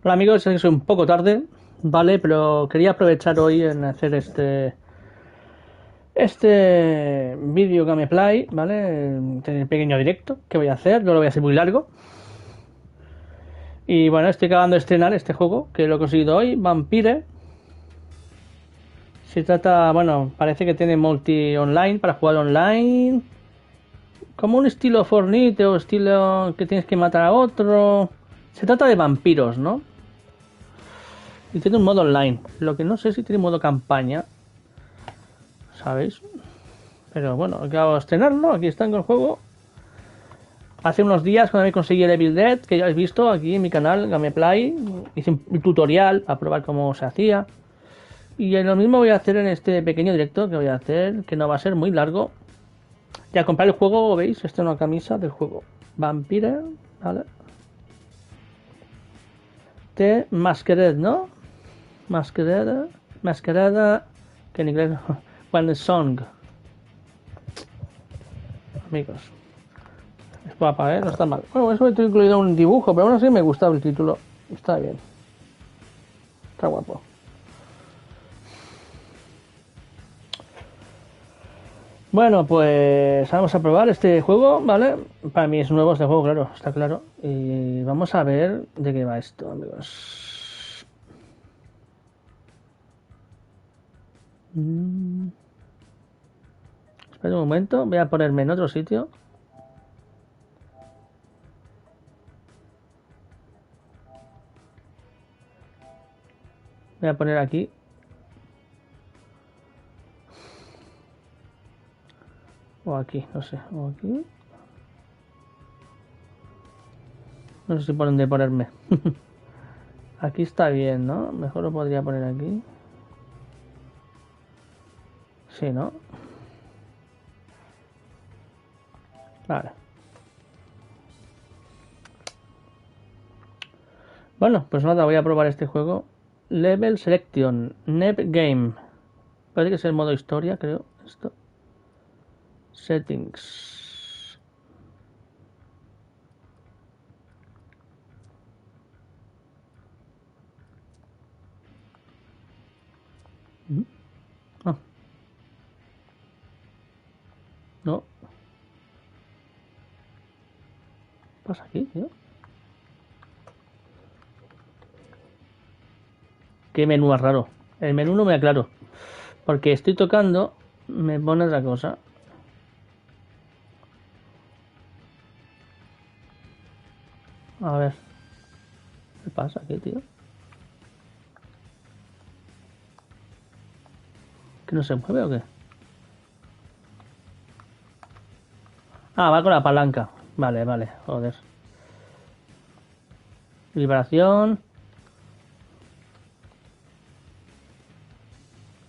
Hola amigos, sé que soy un poco tarde, ¿vale? Pero quería aprovechar hoy en hacer este vídeo gameplay, ¿vale? Este pequeño directo que voy a hacer, no lo voy a hacer muy largo. Y bueno, estoy acabando de estrenar este juego, que lo he conseguido hoy, Vampire. Se trata, bueno, parece que tiene multi online para jugar online. Como un estilo Fortnite o estilo que tienes que matar a otro. Se trata de vampiros, ¿no? Y tiene un modo online. Lo que no sé si tiene modo campaña, ¿sabéis? Pero bueno, acabo de estrenarlo, aquí está en el juego. Hace unos días cuando me conseguí el Evil Dead, que ya habéis visto aquí en mi canal, Gameplay, hice un tutorial para probar cómo se hacía. Y lo mismo voy a hacer en este pequeño directo que voy a hacer, que no va a ser muy largo. Ya comprar el juego, veis, esta es una camisa del juego. Vampire, ¿vale? The Masquerade, ¿no? Masquerada, Masquerada, que en inglés One Song, amigos. Es guapa, ¿eh? No está mal. Bueno, eso he incluido un dibujo, pero aún así me gusta el título. Está bien. Está guapo. Bueno, pues vamos a probar este juego, ¿vale? Para mí es nuevo este juego, claro, está claro. Y vamos a ver de qué va esto, amigos. Mm, Espera un momento, voy a ponerme en otro sitio. Voy a poner aquí. O aquí, no sé. O aquí. No sé si por dónde ponerme. Aquí está bien, ¿no? Mejor lo podría poner aquí. Sí, ¿no? Vale. Bueno, pues nada, voy a probar este juego. Level Selection, Nep Game. Parece que es el modo historia, creo. Esto. Settings. No, no. ¿Qué pasa aquí, tío? Qué menú más raro. El menú no me aclaro. Porque estoy tocando, me pone otra cosa. A ver. ¿Qué pasa aquí, tío? ¿Que no se mueve o qué? Ah, va con la palanca. Vale, vale, joder. Vibración.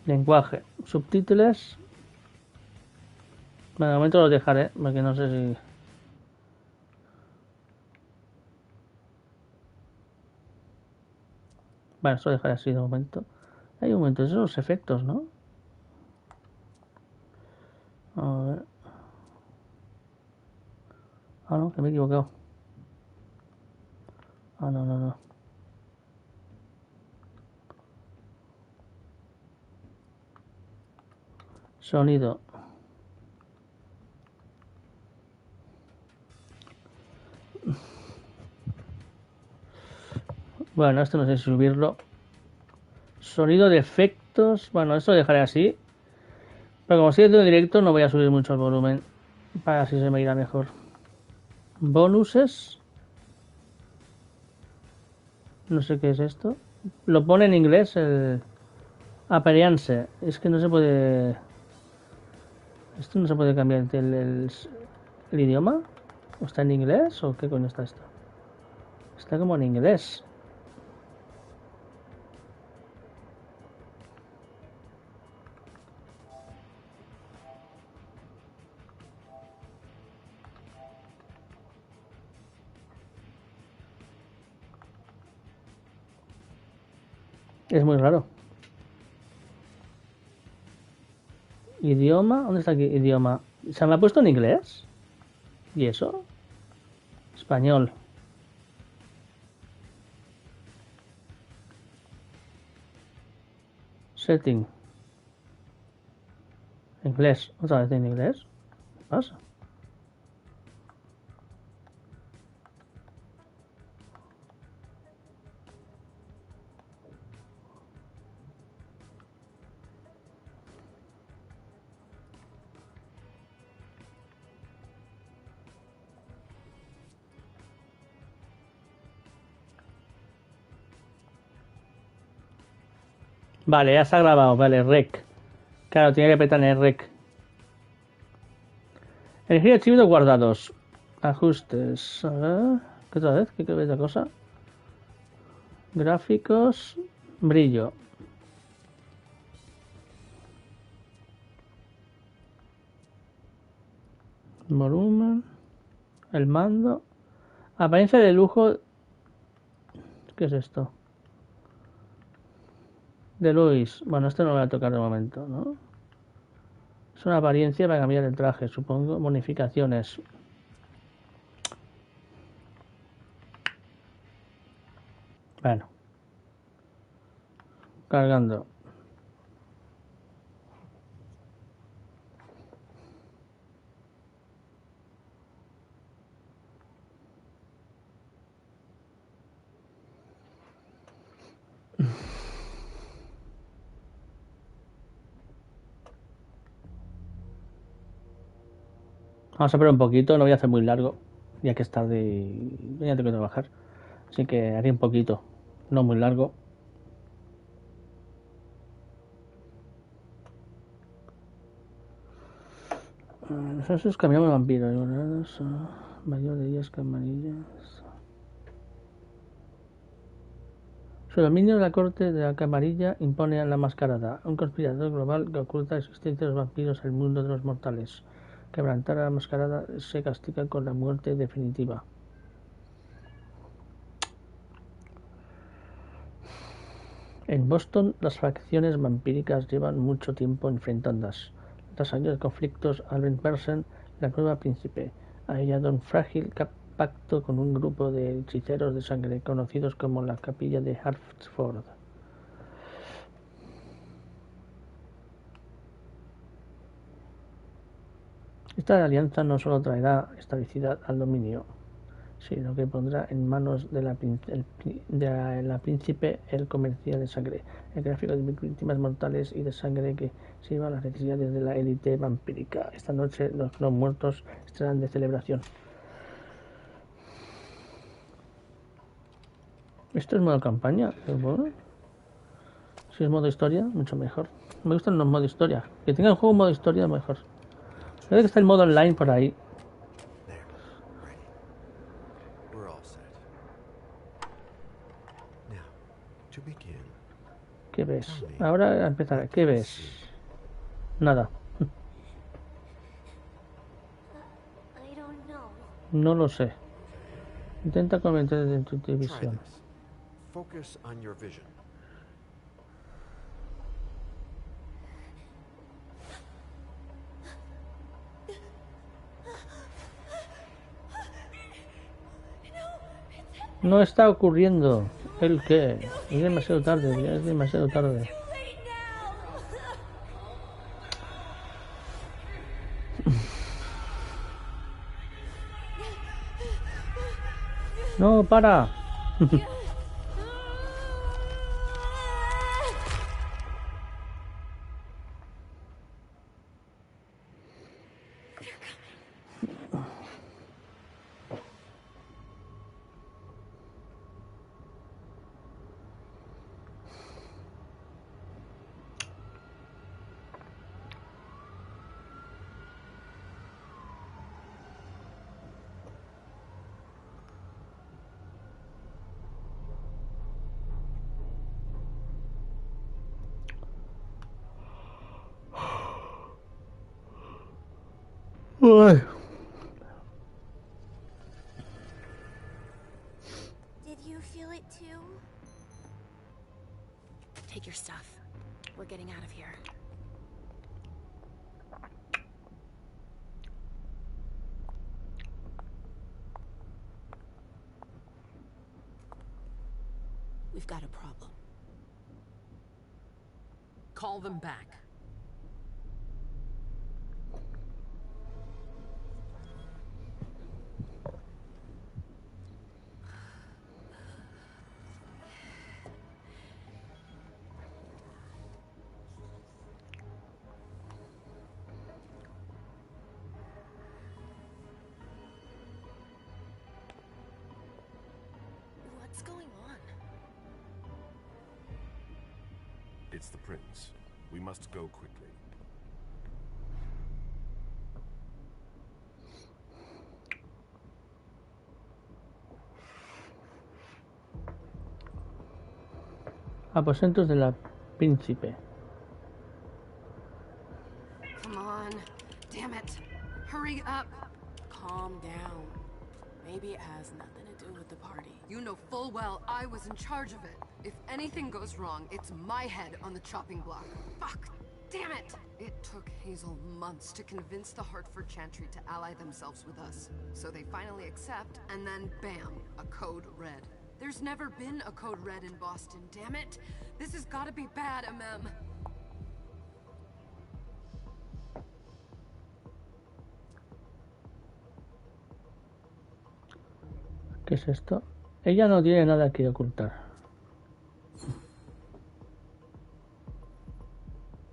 Lenguaje. Subtítulos. Bueno, de momento los dejaré, porque no sé si... Bueno, esto lo dejaré así de momento. Hay un momento, esos son los efectos, ¿no? A ver. Ah, no, que me he equivocado. Ah, no, no, no. Sonido. Bueno, esto no sé si subirlo. Sonido de efectos. Bueno, esto lo dejaré así. Pero como sigue todo directo, no voy a subir mucho el volumen. Para así se me irá mejor. Bonuses. No sé qué es esto. Lo pone en inglés el appearance. Es que no se puede. Esto no se puede cambiar el idioma. ¿O está en inglés? ¿O qué coño está esto? Está como en inglés. Es muy raro. Idioma. ¿Dónde está aquí? Idioma. ¿Se me ha puesto en inglés? ¿Y eso? Español. Setting. Inglés. ¿Otra vez en inglés? ¿Qué pasa? Vale, ya se ha grabado. Vale, rec. Claro, tiene que apretar en el rec. Elegir archivos guardados. Ajustes. A ver. ¿Qué otra vez? ¿Qué es otra cosa? Gráficos. Brillo. Volumen. El mando. Apariencia de lujo. ¿Qué es esto? De Luis. Bueno, esto no lo voy a tocar de momento, ¿no? Es una apariencia para cambiar el traje, supongo. Bonificaciones. Bueno. Cargando. Vamos a esperar un poquito, no voy a hacer muy largo, ya que es tarde y ya tengo que trabajar. Así que haré un poquito, no muy largo. Esos cambiamos vampiros. Mayor de ellas camarillas. Su dominio de la corte de la camarilla impone a la mascarada, un conspirador global que oculta la existencia de los vampiros en el mundo de los mortales. Quebrantar a la mascarada se castiga con la muerte definitiva. En Boston, las facciones vampíricas llevan mucho tiempo enfrentadas. Tras años de conflictos, Albert Bersen, la nueva príncipe, ha hallado un frágil pacto con un grupo de hechiceros de sangre conocidos como la Capilla de Hartford. Esta alianza no solo traerá estabilidad al dominio, sino que pondrá en manos de la príncipe el comercio de sangre, el tráfico de víctimas mortales y de sangre que sirva a las necesidades de la élite vampírica. Esta noche los no muertos estarán de celebración. ¿Esto es modo campaña? Bueno, si es modo historia, mucho mejor. Me gustan los modos historia. Que tenga el juego modo historia, mejor. Creo que está el modo online por ahí. ¿Qué ves? Ahora empezaré. ¿Qué ves? Nada. No lo sé. Intenta comentar en tu televisión. Focus on your vision. No está ocurriendo. ¿El qué? Es demasiado tarde, ya es demasiado tarde. No, para. Uy. Did you feel it too? Take your stuff. We're getting out of here. We've got a problem. Call them back. What's going on? It's the prince. We must go quickly. Aposentos de la príncipe. Come on. Damn it. Hurry up. Calm down. Maybe it has nothing to do with the party. You know full well I was in charge of it. If anything goes wrong, it's my head on the chopping block. Fuck! Damn it! It took Hazel months to convince the Hartford Chantry to ally themselves with us. So they finally accept, and then bam, a code red. There's never been a code red in Boston, damn it! This has gotta be bad, MM. ¿Qué es esto? Ella no tiene nada que ocultar.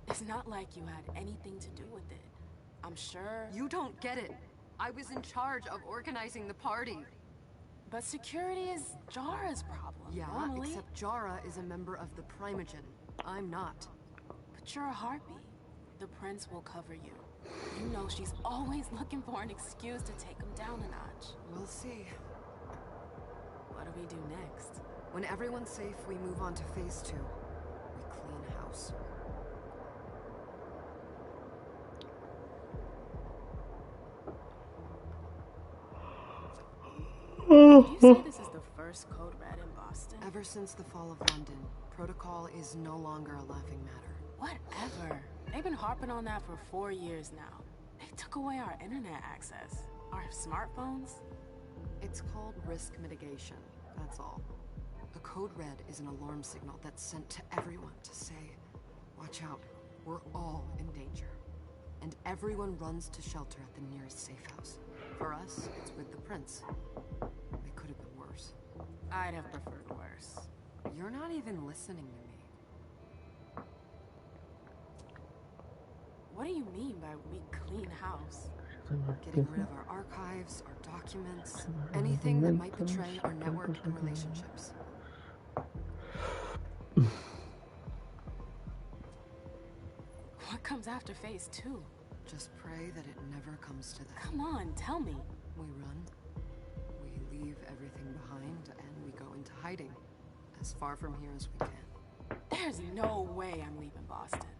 It's not like you had anything to do with it. I'm sure. You don't get it. I was in charge of organizing the party. But security is Jara's problem. Yeah, normally. except Jara is a member of the Primogen. I'm not. But you're a harpy. The prince will cover you. You know she's always looking for an excuse to take him down a notch. We'll see. What do we do next? When everyone's safe, we move on to phase 2. We clean house. You say this is the first code red in Boston? Ever since the fall of London, protocol is no longer a laughing matter. Whatever. They've been harping on that for 4 years now. They took away our internet access. Our smartphones. It's called risk mitigation, that's all. A code red is an alarm signal that's sent to everyone to say, watch out, we're all in danger. And everyone runs to shelter at the nearest safe house. For us, it's with the prince. It could have been worse. I'd have preferred worse. You're not even listening to me. What do you mean by we clean house? Getting rid of our archives, our documents, anything that might betray our network and relationships. What comes after phase 2? Just pray that it never comes to that. Come on, tell me. We run, we leave everything behind, and we go into hiding. As far from here as we can. There's no way I'm leaving Boston.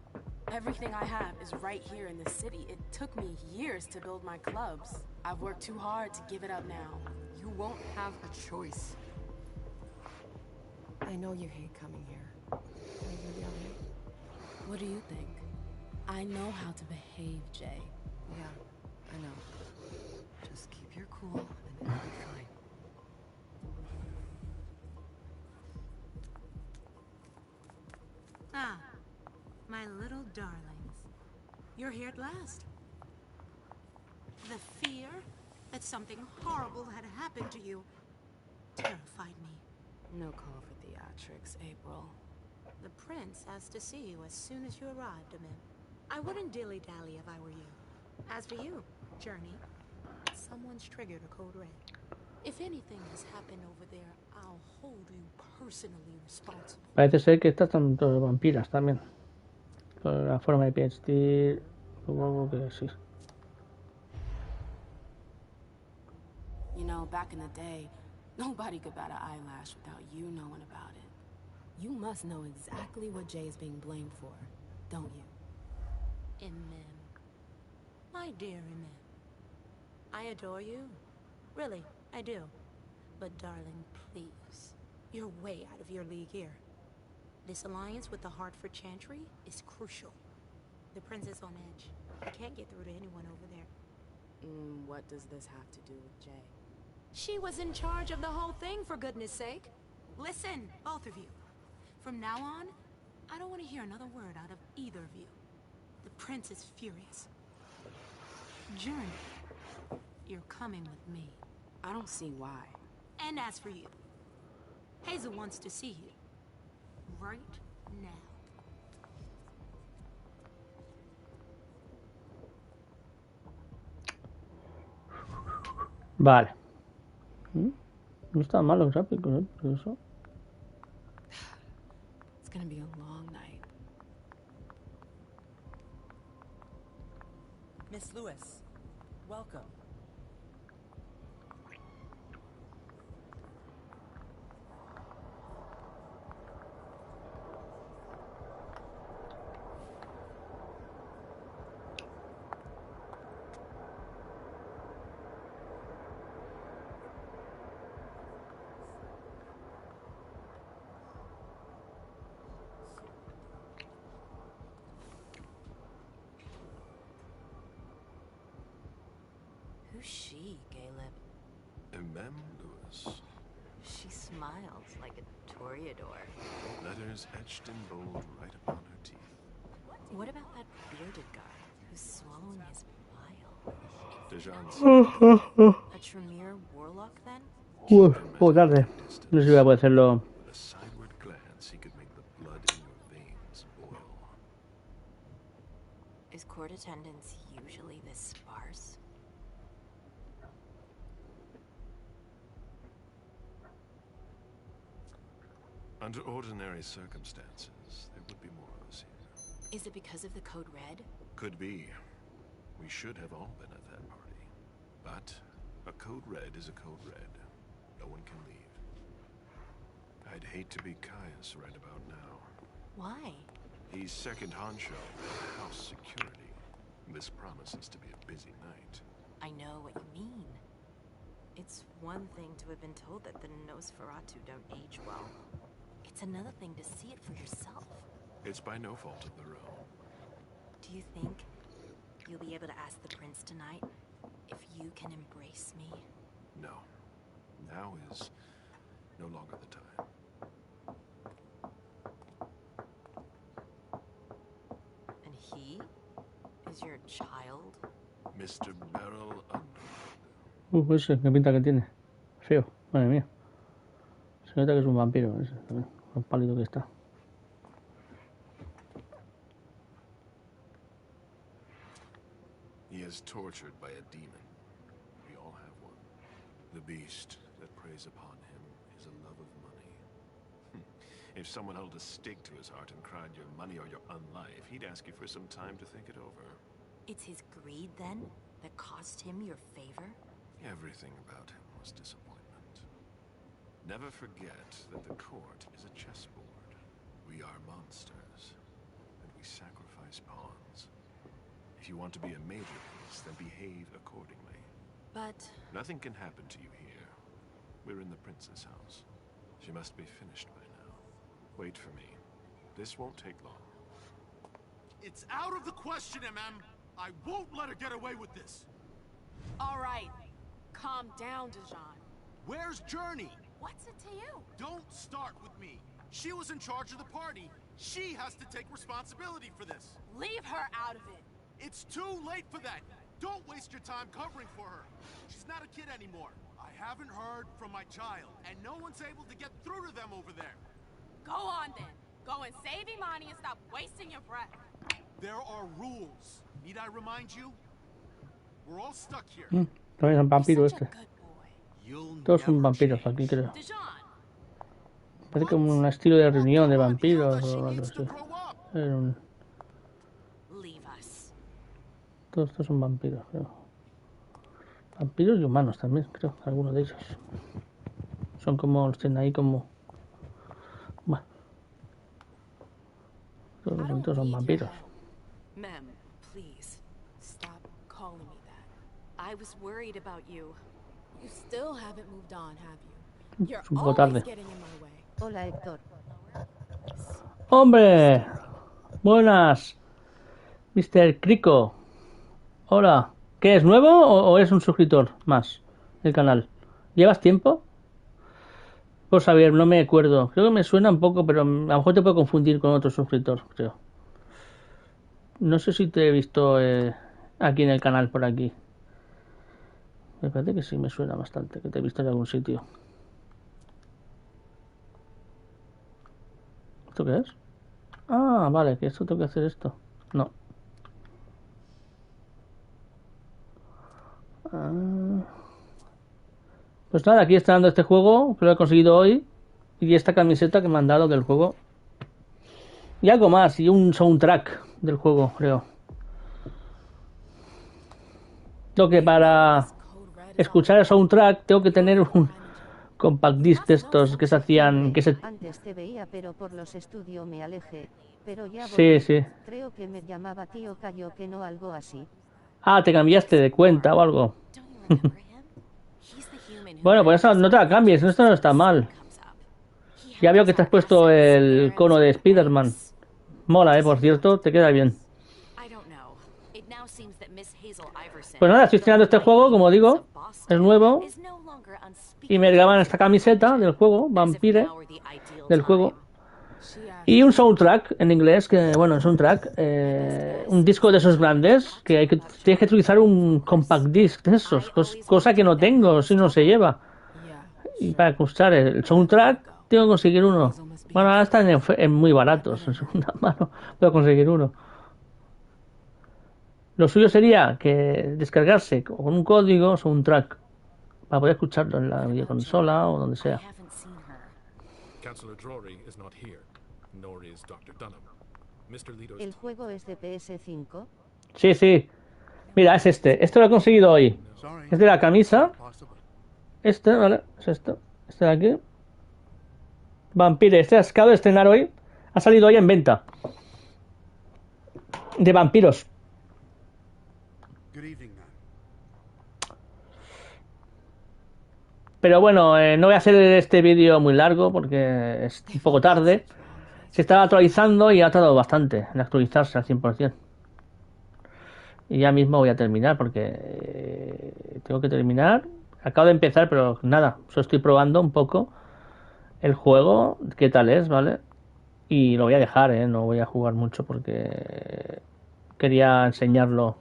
Everything I have is right here in the city. It took me years to build my clubs. I've worked too hard to give it up now. You won't have a choice. I know you hate coming here. Are you gonna be alright? What do you think? I know how to behave, Jay. Yeah, I know. Just keep your cool and it'll be fine. Ah, my little darlings. You're here at last. The fear that something horrible had happened to you terrified me. No call for theatrics, April. The prince asked to see you as soon as you arrived, Amim. I wouldn't dilly-dally if I were you. As for you, Journey, someone's triggered a code red. If anything has happened over there, I'll hold you personally responsible. Parece ser que estas son todas vampiras también. Con la forma de vestir, supongo que sí. You know, back in the day, nobody could bat an eyelash without you knowing about it. You must know exactly what Jay is being blamed for, don't you? Imim. My dear Imim. I adore you. Really, I do. But darling, please. You're way out of your league here. This alliance with the Hartford Chantry is crucial. The prince is on edge. I can't get through to anyone over there. What does this have to do with Jay? She was in charge of the whole thing, for goodness sake. Listen, both of you. From now on, I don't want to hear another word out of either of you. The prince is furious. Journey, you're coming with me. I don't see why. And as for you, Hazel wants to see you. Right now. Vale. No está mal los gráficos, ¿eh? Por eso. It's gonna be a long night. Miss Lewis, welcome. Who's she, Caleb? Mem Lewis. She smiles like a toreador. Letters etched in bold right upon her teeth. What about that bearded guy who's swallowing his bile? Dejan's A Tremere warlock, then? Poco tarde. No sé si voy a poder hacerlo. with a sideward glance, he could make the blood in your veins boil. Is court attendance usually this sparse? Under ordinary circumstances, there would be more of us here. Is it because of the Code Red? Could be. We should have all been at that party. But a Code Red is a Code Red. No one can leave. I'd hate to be Caius right about now. Why? He's second honcho at house security. This promises to be a busy night. I know what you mean. It's one thing to have been told that the Nosferatu don't age well. It's another thing to see it for yourself. It's by no fault of their own. Do you think you'll be able to ask the prince tonight if you can embrace me? No. Now is no longer the time. And he is your child? Mr. Beryl Underwood. Ese, qué pinta que tiene. Feo, madre mía. Se nota que es un vampiro, ese también. Lo pálido que está. He is tortured by a demon. We all have one. The beast that preys upon him is a love of money. If someone held a stake to his heart and cried your money or your unlife, he'd ask you for some time to think it over. It's his greed, then, that cost him your favor? Everything about him was disappointment. Never forget that the court is a chessboard. We are monsters, and we sacrifice pawns. If you want to be a major piece, then behave accordingly. But Nothing can happen to you here. We're in the prince's house. She must be finished by now. Wait for me. This won't take long. It's out of the question, MM. I won't let her get away with this. All right. Calm down, Dejan. Where's Journey? What's it to you? Don't start with me. She was in charge of the party. She has to take responsibility for this. Leave her out of it. It's too late for that. Don't waste your time covering for her. She's not a kid anymore. I haven't heard from my child, and no one's able to get through to them over there. Go on then. Go and save Imani and stop wasting your breath. There are rules. Need I remind you? We're all stuck here. También es un vampiro Such a este. good boy. You'll Todos son never vampiros change. aquí, creo. Dejan, Parece como un estilo de reunión de Come on, vampiros Hilda, she o algo needs to así. grow up. Era un- leave us. Todos estos son vampiros, creo. Vampiros y humanos también, creo, algunos de ellos. Son como, los tienen ahí como... Bueno. Todos los vampiros son vampiros. Mem, please, stop calling me that. I was worried about you. you still haven't moved on, have you? You're Es un poco always tarde. getting in my way. Hola, Héctor. ¡Hombre! Buenas. Mr. Crico. Hola. ¿Qué es nuevo o es un suscriptor más del canal? ¿Llevas tiempo? Pues a ver, no me acuerdo. Creo que me suena un poco, pero a lo mejor te puedo confundir con otro suscriptor, creo. No sé si te he visto aquí en el canal por aquí. Me parece que sí me suena bastante, que te he visto en algún sitio. ¿Esto qué es? Ah, vale, que esto tengo que hacer esto. No. Pues nada, aquí está dando este juego, que lo he conseguido hoy. Y esta camiseta que me han dado del juego. Y algo más, y un soundtrack del juego, creo. Lo que para escuchar el soundtrack tengo que tener un compact disc de estos que se hacían... Antes te veía, pero por los estudios me alejé. Pero ya Sí, sí. Creo que me llamaba tío Cayo, que no algo así. Ah, te cambiaste de cuenta o algo. Bueno, pues eso, no te la cambies, esto no está mal. Ya veo que te has puesto el cono de Spider-Man. Mola, por cierto, te queda bien. Pues nada, estoy estrenando este juego, como digo, es nuevo. Y me regalan esta camiseta del juego, Vampire, del juego. Y un soundtrack en inglés, que bueno, es un track, un disco de esos grandes, que tienes que utilizar un compact disc de esos, cosa que no tengo, si no se lleva. Y para escuchar el soundtrack, tengo que conseguir uno. Bueno, ahora están en muy baratos, en segunda mano, puedo conseguir uno. Lo suyo sería que descargarse con un código soundtrack para poder escucharlo en la videoconsola o donde sea. ¿El juego es de PS5? Sí, sí. Mira, es este. Esto lo he conseguido hoy. Es de la camisa. Este, ¿vale? Es esto. Este de aquí. Vampire. Este acabo de estrenar hoy. Ha salido hoy en venta. De vampiros. Pero bueno, no voy a hacer este vídeo muy largo porque es un poco tarde. Se estaba actualizando y ha tardado bastante en actualizarse al 100%. Y ya mismo voy a terminar porque tengo que terminar. Acabo de empezar, pero nada, solo estoy probando un poco el juego, qué tal es, ¿vale? Y lo voy a dejar, no voy a jugar mucho porque quería enseñarlo,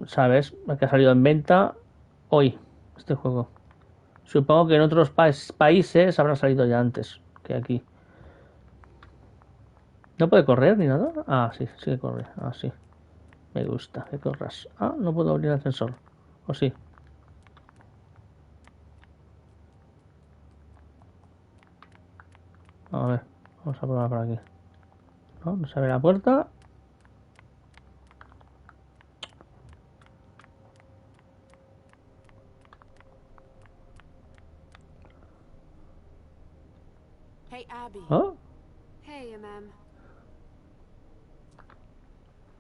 ¿sabes? Que ha salido en venta hoy este juego. Supongo que en otros países habrá salido ya antes que aquí. ¿No puede correr ni nada? Ah, sí, sí que corre. Ah, sí. Me gusta que corras. Ah, no puedo abrir el ascensor. ¿O sí? A ver, vamos a probar por aquí. No, no se abre la puerta. Hey, Abby. ¿Oh? Hey, MM.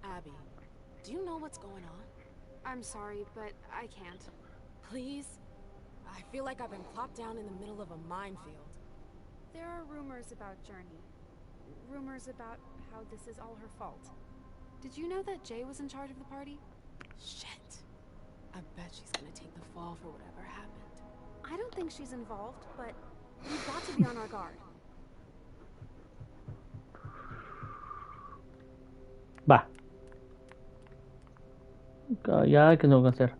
Abby, do you know what's going on? I'm sorry, but I can't. Please? I feel like I've been plopped down in the middle of a minefield. There are rumors about Journey. Rumors about how this is all her fault. Did you know that Jay was in charge of the party? Shit. I bet she's gonna take the fall for whatever happened. I don't think she's involved, but we've got to be on our guard. Va. Ya, ¿qué tengo que hacer?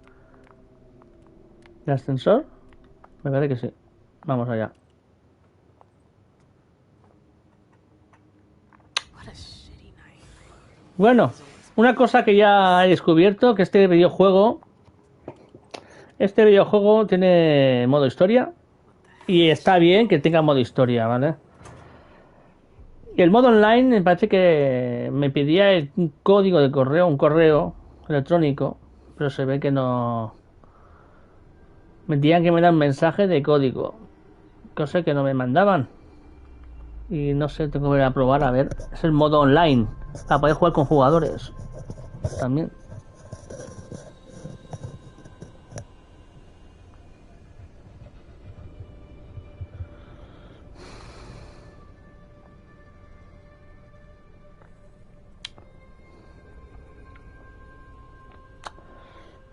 ¿El ascensor? Me parece que sí. Vamos allá. Bueno, una cosa que ya he descubierto, que este videojuego tiene modo historia y está bien que tenga modo historia, ¿vale? Y el modo online me parece que me pedía un código de correo, un correo electrónico, pero se ve que no... Me tenían que mandar un mensaje de código, cosa que no me mandaban. Y no sé, tengo que ir a probar, a ver. Es el modo online, para poder jugar con jugadores también.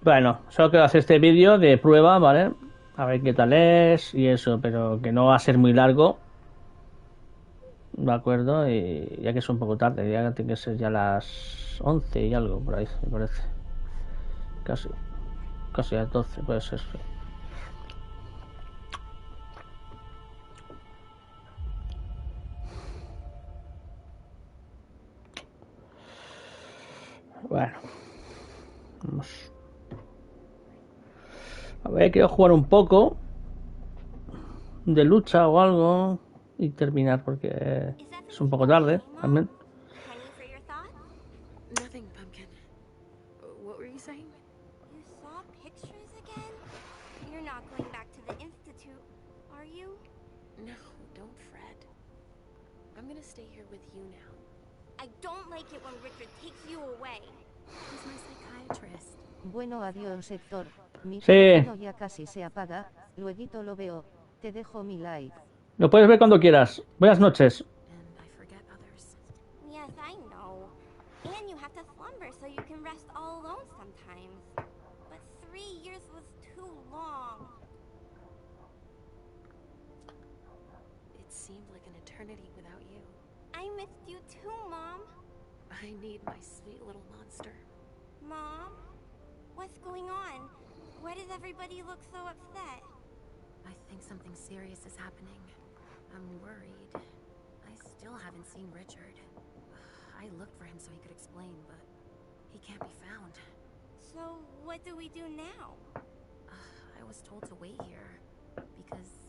Bueno, solo quiero hacer este vídeo de prueba, ¿vale? A ver qué tal es y eso, pero que no va a ser muy largo. De acuerdo, y ya que es un poco tarde, ya tiene que ser ya las 11 y algo, por ahí, me parece. Casi a las 12 puede ser. Sí. Bueno, vamos. A ver, quiero jugar un poco de lucha o algo y terminar porque es un poco tarde también. Penny for your thought? Nothing, Pumpkin. What were you saying? You saw pictures again? You're not going back to the Institute, are you? No, don't fret. I'm gonna stay here with you now. I don't like it when Richard takes you away. He's my psychiatrist. Bueno, adiós, Héctor. Mi Sí. teléfono ya casi se apaga. Lueguito lo veo. Te dejo mi like. Lo puedes ver cuando quieras. Buenas noches. And I forget others. Yes, I know. And you have to slumber so you can rest all alone sometimes. But 3 years was too long. It seemed like an eternity without you. I missed you too, Mom. I need my sweet little monster. Mom? What's going on? Why does everybody look so upset? I think something serious is happening. I'm worried. I still haven't seen Richard. I looked for him so he could explain, but he can't be found. So, what do we do now? I was told to wait here because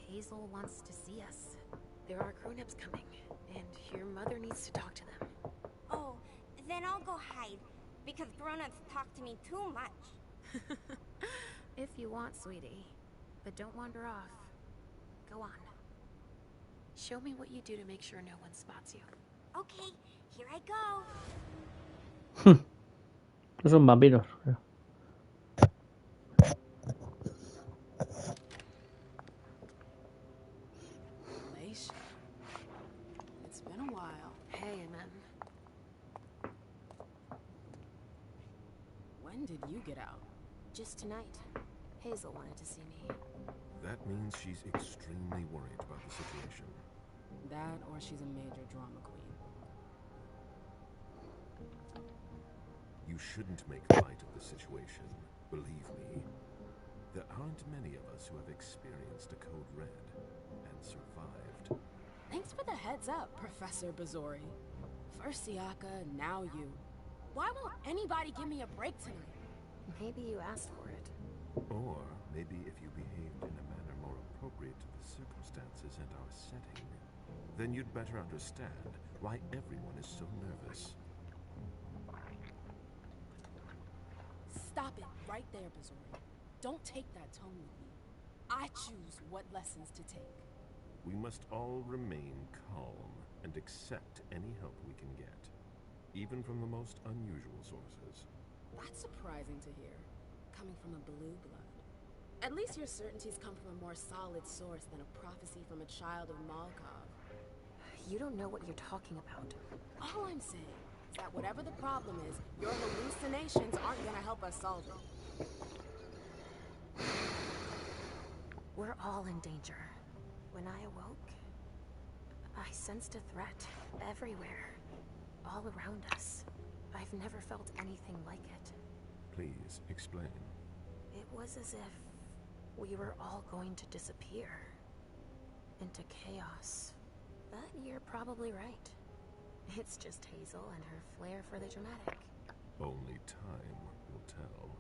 Hazel wants to see us. There are grown-ups coming, and your mother needs to talk to them. Oh, then I'll go hide, because grown-ups talk to me too much. If you want, sweetie. But don't wander off. Go on. Show me what you do to make sure no one spots you. Okay, here I go. Son vampiros. Leish. It's been a while. Hey, Amen. When did you get out? Just tonight. Hazel wanted to see me. That means she's extremely worried about the situation. That, or she's a major drama queen. You shouldn't make light of the situation. Believe me, there aren't many of us who have experienced a Code Red and survived. Thanks for the heads up, Professor Bazori. First Siaka, now you. Why won't anybody give me a break tonight? Maybe you asked for it. Or maybe if you behaved in a manner more appropriate to the circumstances and our setting, then you'd better understand why everyone is so nervous. Stop it right there, Bazori. Don't take that tone with me. I choose what lessons to take. We must all remain calm and accept any help we can get, even from the most unusual sources. That's surprising to hear, coming from a blue blood. At least your certainties come from a more solid source than a prophecy from a child of Malkov. You don't know what you're talking about. All I'm saying is that whatever the problem is, your hallucinations aren't gonna help us solve it. We're all in danger. When I awoke, I sensed a threat everywhere, all around us. I've never felt anything like it. Please explain. It was as if we were all going to disappear into chaos. But you're probably right. It's just Hazel and her flair for the dramatic. Only time will tell.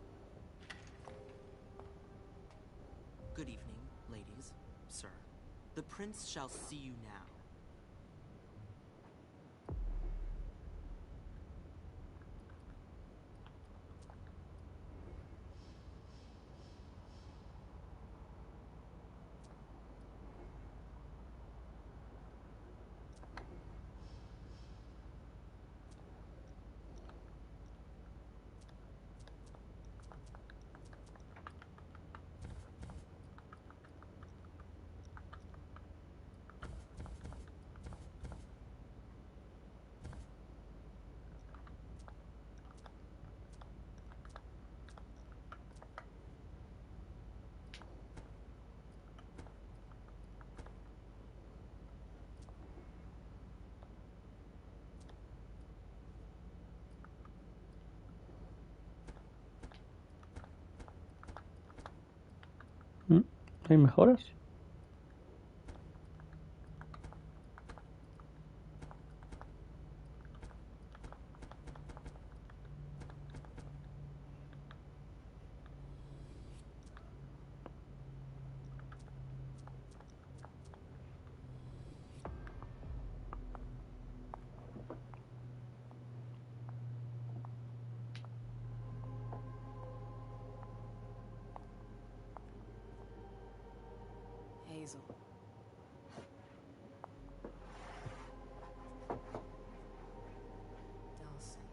Good evening, ladies, sir. The prince shall see you now. ¿Hay mejoras? Hazel. Delsin.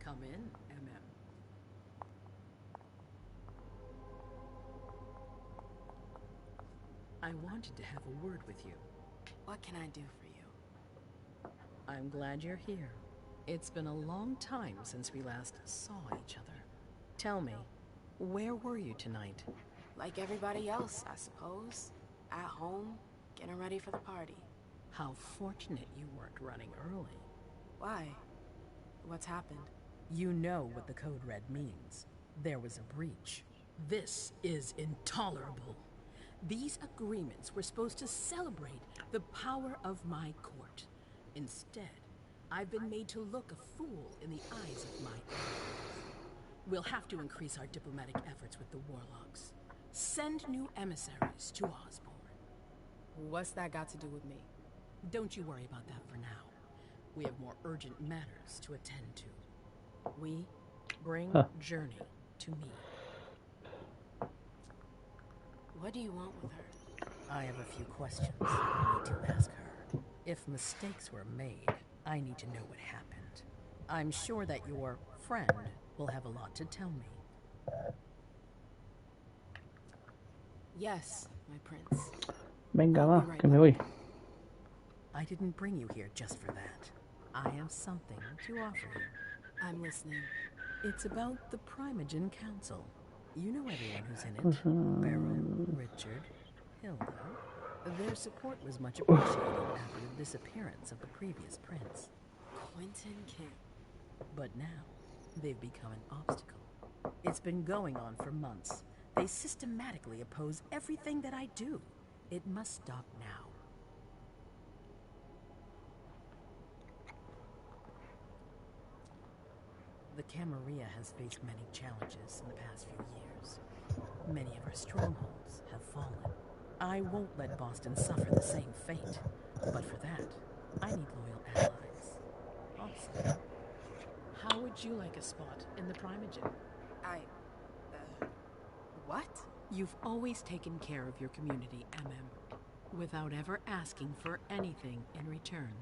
Come in, MM. I wanted to have a word with you. What can I do for you? I'm glad you're here. It's been a long time since we last saw each other. Tell me, where were you tonight? Like everybody else, I suppose. At home, getting ready for the party. How fortunate you weren't running early. Why? What's happened? You know what the Code Red means. There was a breach. This is intolerable. These agreements were supposed to celebrate the power of my court. Instead, I've been made to look a fool in the eyes of my enemies. We'll have to increase our diplomatic efforts with the Warlocks. Send new emissaries to Osborn. What's that got to do with me? Don't you worry about that for now. We have more urgent matters to attend to. We bring Journey to me. What do you want with her? I have a few questions I need to ask her. If mistakes were made, I need to know what happened. I'm sure that your friend will have a lot to tell me. Yes, my prince. Venga, va, que me voy. I didn't bring you here just for that. I have something to offer you. I'm listening. It's about the Primogen Council. You know everyone who's in it. Baron, Richard, Hilda. Their support was much appreciated after the disappearance of the previous prince. Quentin King. But now, they've become an obstacle. It's been going on for months. They systematically oppose everything that I do. It must stop now. The Camarilla has faced many challenges in the past few years. Many of our strongholds have fallen. I won't let Boston suffer the same fate. But for that, I need loyal allies. Also, how would you like a spot in the Primogen? What? You've always taken care of your community, MM, without ever asking for anything in return.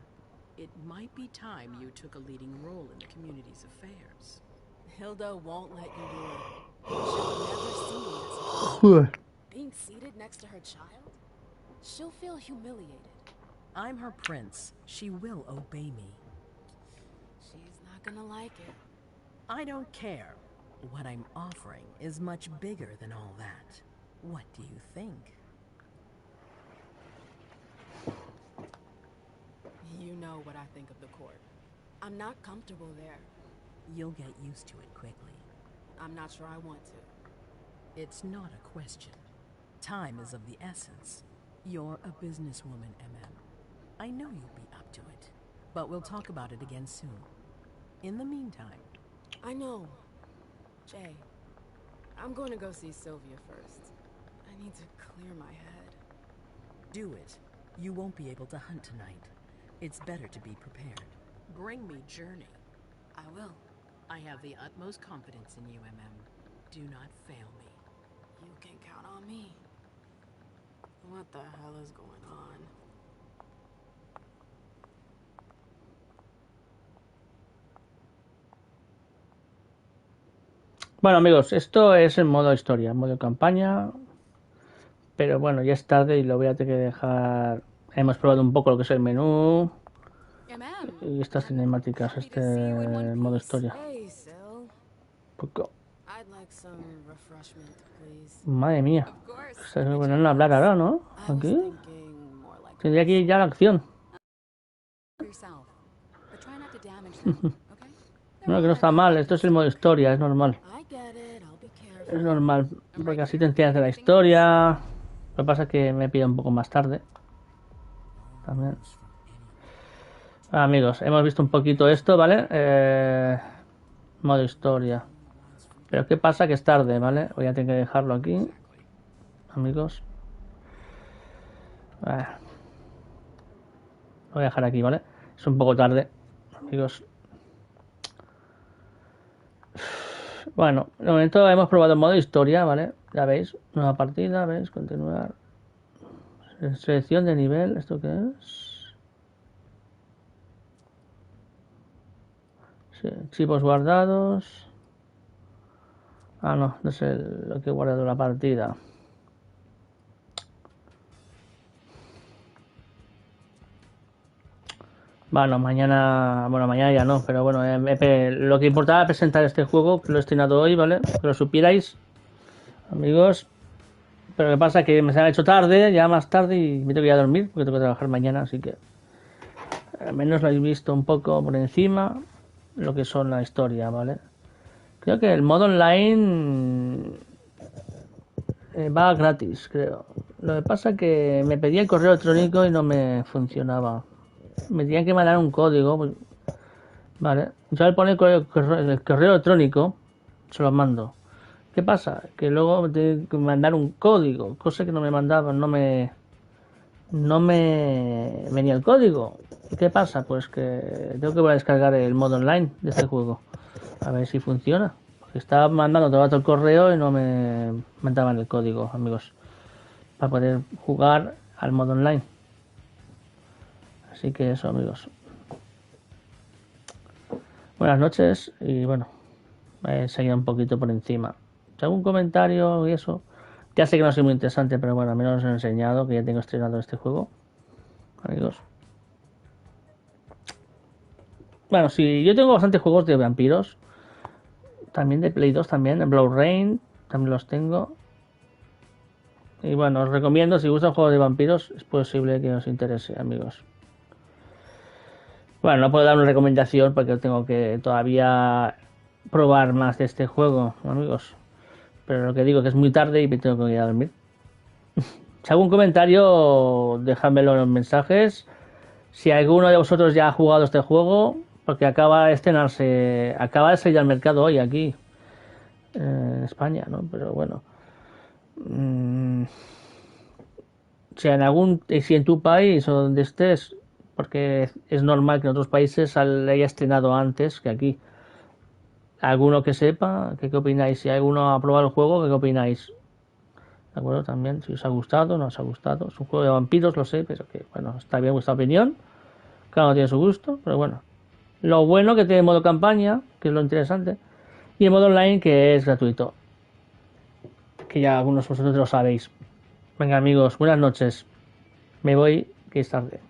It might be time you took a leading role in the community's affairs. Hilda won't let you do it. She'll never see me as being seated next to her child? She'll feel humiliated. I'm her prince. She will obey me. She's not gonna like it. I don't care. What I'm offering is much bigger than all that. What do you think? You know what I think of the court. I'm not comfortable there. You'll get used to it quickly. I'm not sure I want to. It's not a question. Time is of the essence. You're a businesswoman, MM. I know you'll be up to it. But we'll talk about it again soon. In the meantime... I know. Jay, I'm going to go see Sylvia first. I need to clear my head. Do it. You won't be able to hunt tonight. It's better to be prepared. Bring me Journey. I will. I have the utmost confidence in you, MM. Do not fail me. You can count on me. What the hell is going on? Bueno, amigos, esto es en modo historia, en modo campaña. Pero bueno, ya es tarde y lo voy a tener que dejar. Hemos probado un poco lo que es el menú y estas cinemáticas, este modo historia. Poco. Madre mía. Se van a hablar ahora, ¿no? Aquí. Tendría que ir ya a la acción. No, que no está mal, esto es el modo historia, es normal. Es normal, porque así te entiendes de la historia. Lo que pasa es que me pilla un poco más tarde. También. Amigos, hemos visto un poquito esto, ¿vale? Modo historia. Pero ¿qué pasa? Que es tarde, ¿vale? Voy a tener que dejarlo aquí. Amigos. Lo voy a dejar aquí, ¿vale? Es un poco tarde, amigos. Bueno, de momento hemos probado el modo historia, ¿vale? Ya veis, nueva partida, ¿veis? Continuar. Selección de nivel, ¿esto qué es? Sí, archivos guardados. Ah, no, no es lo que he guardado la partida. Bueno, mañana ya no, pero bueno, lo que importaba era presentar este juego, que lo he estrenado hoy, ¿vale? Que lo supierais, amigos. Pero lo que pasa es que me se ha hecho tarde, ya más tarde, y me tengo que ir a dormir, porque tengo que trabajar mañana, así que al menos lo habéis visto un poco por encima, lo que son la historia, ¿vale? Creo que el modo online va gratis, creo. Lo que pasa es que me pedía el correo electrónico y no me funcionaba. Me tenían que mandar un código, pues, vale. Yo le pongo el correo electrónico, se lo mando. ¿Qué pasa? Que luego me tengo que mandar un código, cosa que no me mandaban, no me venía el código. ¿Qué pasa? Pues que tengo que volver a descargar el modo online de este juego, a ver si funciona. Porque estaba mandando todo el correo y no me mandaban el código, amigos, para poder jugar al modo online. Así que eso, amigos. Buenas noches y bueno, he seguido un poquito por encima. Si algún comentario y eso, ya sé que no soy muy interesante, pero bueno, al menos os he enseñado que ya tengo estrenado este juego, amigos. Bueno, sí, yo tengo bastantes juegos de vampiros, también de Play 2, también de Blood Rain, también los tengo. Y bueno, os recomiendo, si gustan juegos de vampiros, es posible que os interese, amigos. Bueno, no puedo dar una recomendación porque tengo que todavía probar más de este juego, amigos. Pero lo que digo es que es muy tarde y me tengo que ir a dormir. Si algún comentario, dejadmelo en los mensajes. Si alguno de vosotros ya ha jugado este juego, porque acaba de estrenarse, acaba de salir al mercado hoy aquí, en España, ¿no? Pero bueno. Si en tu país o donde estés, porque es normal que en otros países haya estrenado antes que aquí. Alguno que sepa, ¿qué opináis? Si alguno ha probado el juego, ¿qué opináis? ¿De acuerdo? También, si os ha gustado, no os ha gustado. Es un juego de vampiros, lo sé, pero que, bueno, está bien vuestra opinión. Cada uno tiene su gusto, pero bueno. Lo bueno que tiene modo campaña, que es lo interesante. Y el modo online, que es gratuito. Que ya algunos de vosotros lo sabéis. Venga, amigos, buenas noches. Me voy, que es tarde.